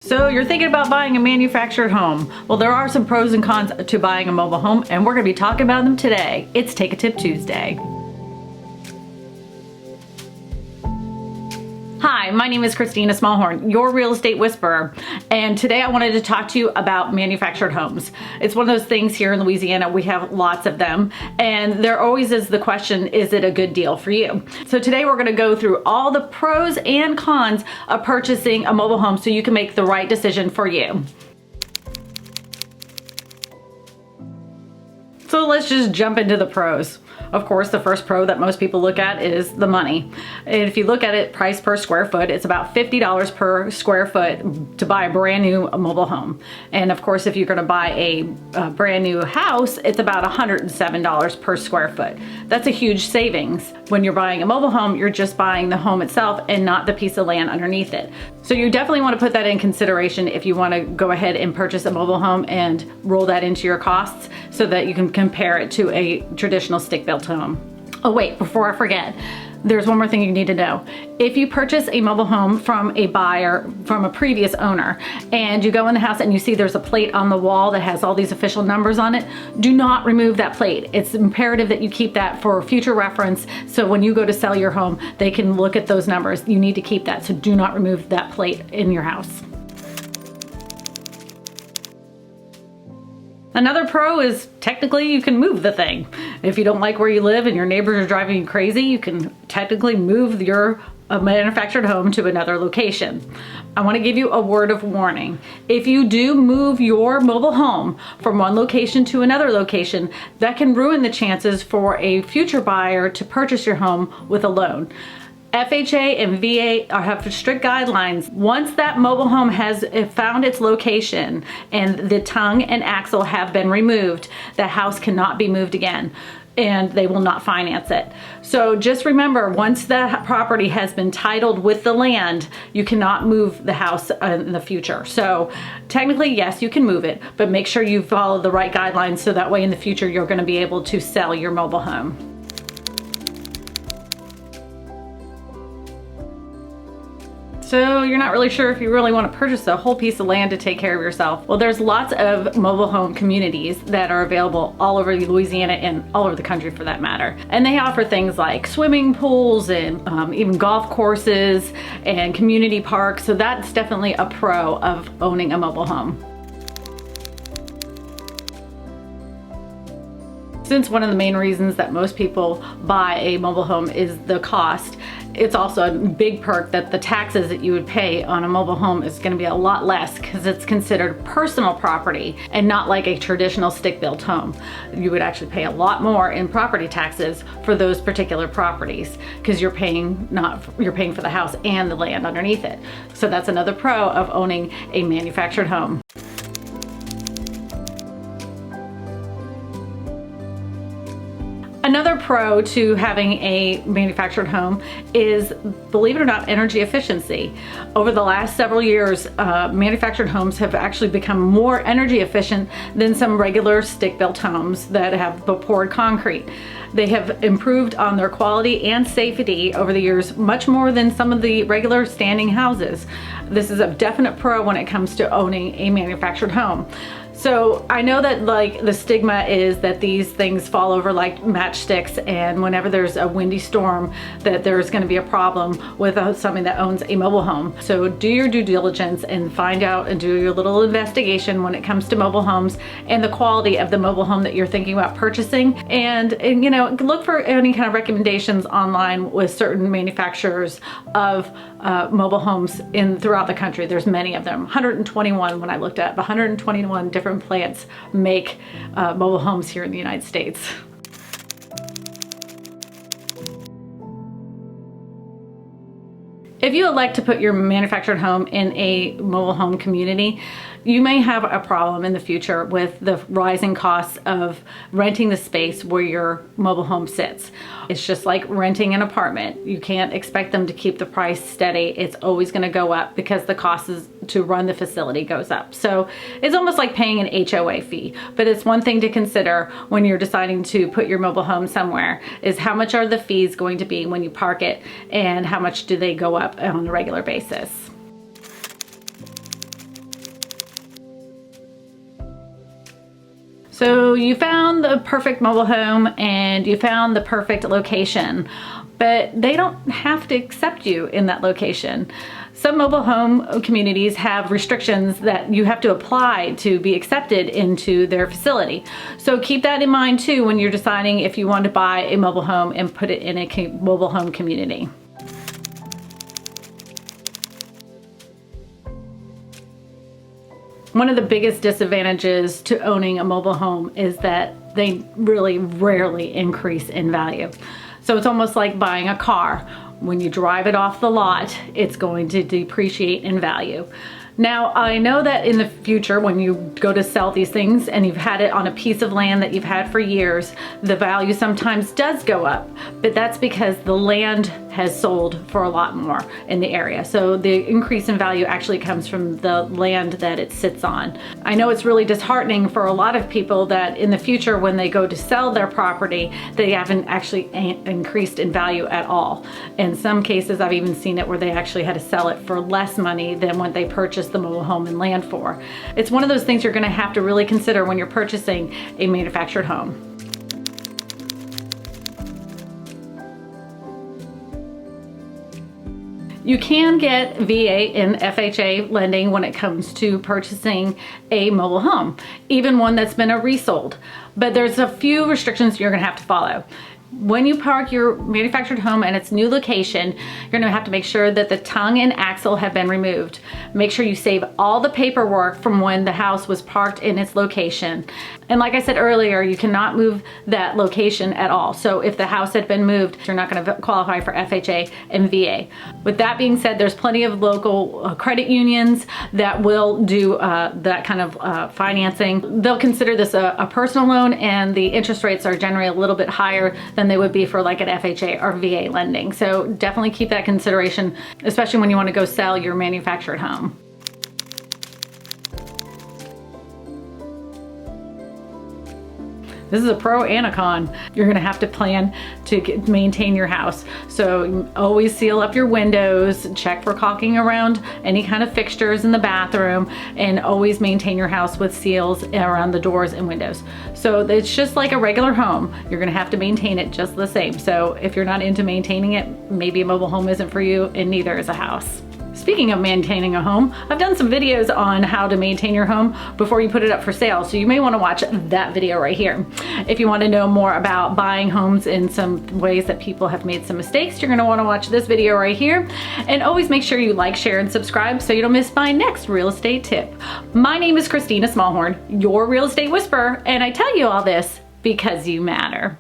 So you're thinking about buying a manufactured home. Well, there are some pros and cons to buying a mobile home, and we're going to be talking about them today. It's Take a Tip Tuesday. Hi, my name is Kristina Smallhorn, your real estate whisperer, and today I wanted to talk to you about manufactured homes. It's one of those things here in Louisiana, we have lots of them, and there always is the question, is it a good deal for you? So today we're going to go through all the pros and cons of purchasing a mobile home so you can make the right decision for you. So let's just jump into the pros. Of course, the first pro that most people look at is the money. And if you look at it, price per square foot, it's about $50 per square foot to buy a brand new mobile home. And of course, if you're gonna buy a brand new house, it's about $107 per square foot. That's a huge savings. When you're buying a mobile home, you're just buying the home itself and not the piece of land underneath it. So you definitely want to put that in consideration if you want to go ahead and purchase a mobile home and roll that into your costs so that you can compare it to a traditional stick-built home. Oh wait, before I forget, there's one more thing you need to know. If you purchase a mobile home from a buyer, from a previous owner, and you go in the house and you see there's a plate on the wall that has all these official numbers on it, do not remove that plate. It's imperative that you keep that for future reference, so when you go to sell your home, they can look at those numbers. You need to keep that, so do not remove that plate in your house. Another pro is technically you can move the thing. If you don't like where you live and your neighbors are driving you crazy, you can technically move your manufactured home to another location. I want to give you a word of warning. If you do move your mobile home from one location to another location, that can ruin the chances for a future buyer to purchase your home with a loan. FHA and VA have strict guidelines. Once that mobile home has found its location and the tongue and axle have been removed, the house cannot be moved again and they will not finance it. So just remember, once that property has been titled with the land, you cannot move the house in the future. So technically, yes, you can move it, but make sure you follow the right guidelines so that way in the future you're going to be able to sell your mobile home. So you're not really sure if you really want to purchase a whole piece of land to take care of yourself. Well, there's lots of mobile home communities that are available all over Louisiana and all over the country for that matter. And they offer things like swimming pools and even golf courses and community parks. So that's definitely a pro of owning a mobile home. Since one of the main reasons that most people buy a mobile home is the cost, it's also a big perk that the taxes that you would pay on a mobile home is going to be a lot less because it's considered personal property and not like a traditional stick-built home. You would actually pay a lot more in property taxes for those particular properties because you're paying for the house and the land underneath it. So that's another pro of owning a manufactured home. Another pro to having a manufactured home is, believe it or not, energy efficiency. Over the last several years, manufactured homes have actually become more energy efficient than some regular stick-built homes that have poured concrete. They have improved on their quality and safety over the years much more than some of the regular standing houses. This is a definite pro when it comes to owning a manufactured home. So I know that like the stigma is that these things fall over like matchsticks, and whenever there's a windy storm that there's going to be a problem with somebody that owns a mobile home. So do your due diligence and find out and do your little investigation when it comes to mobile homes and the quality of the mobile home that you're thinking about purchasing, and you know, look for any kind of recommendations online with certain manufacturers of mobile homes throughout the country. There's many of them, 121 when I looked at 121 different plants make mobile homes here in the United States. If you elect to put your manufactured home in a mobile home community, you may have a problem in the future with the rising costs of renting the space where your mobile home sits. It's just like renting an apartment. You can't expect them to keep the price steady. It's always going to go up because the cost to run the facility goes up. So it's almost like paying an HOA fee, but it's one thing to consider when you're deciding to put your mobile home somewhere is how much are the fees going to be when you park it and how much do they go up on a regular basis. So you found the perfect mobile home and you found the perfect location, but they don't have to accept you in that location. Some mobile home communities have restrictions that you have to apply to be accepted into their facility. So keep that in mind too when you're deciding if you want to buy a mobile home and put it in a mobile home community. One of the biggest disadvantages to owning a mobile home is that they really rarely increase in value. So it's almost like buying a car. When you drive it off the lot, it's going to depreciate in value. Now, I know that in the future, when you go to sell these things and you've had it on a piece of land that you've had for years, the value sometimes does go up, but that's because the land has sold for a lot more in the area. So the increase in value actually comes from the land that it sits on. I know it's really disheartening for a lot of people that in the future, when they go to sell their property, they haven't actually increased in value at all. In some cases, I've even seen it where they actually had to sell it for less money than what they purchased the mobile home and land for. It's one of those things you're going to have to really consider when you're purchasing a manufactured home. You can get VA and FHA lending when it comes to purchasing a mobile home, even one that's been a resold. But there's a few restrictions you're going to have to follow. When you park your manufactured home in its new location, you're going to have to make sure that the tongue and axle have been removed. Make sure you save all the paperwork from when the house was parked in its location. And like I said earlier, you cannot move that location at all. So if the house had been moved, you're not going to qualify for FHA and VA. With that being said, there's plenty of local credit unions that will do that kind of financing. They'll consider this a personal loan, and the interest rates are generally a little bit higher than they would be for like an FHA or VA lending. So definitely keep that consideration, especially when you want to go sell your manufactured home. This is a pro and a con. You're gonna have to plan to maintain your house. So always seal up your windows, check for caulking around any kind of fixtures in the bathroom, and always maintain your house with seals around the doors and windows. So it's just like a regular home. You're gonna have to maintain it just the same. So if you're not into maintaining it, maybe a mobile home isn't for you, and neither is a house. Speaking of maintaining a home, I've done some videos on how to maintain your home before you put it up for sale, so you may want to watch that video right here. If you want to know more about buying homes in some ways that people have made some mistakes, you're going to want to watch this video right here. And always make sure you like, share, and subscribe so you don't miss my next real estate tip. My name is Kristina Smallhorn, your real estate whisperer, and I tell you all this because you matter.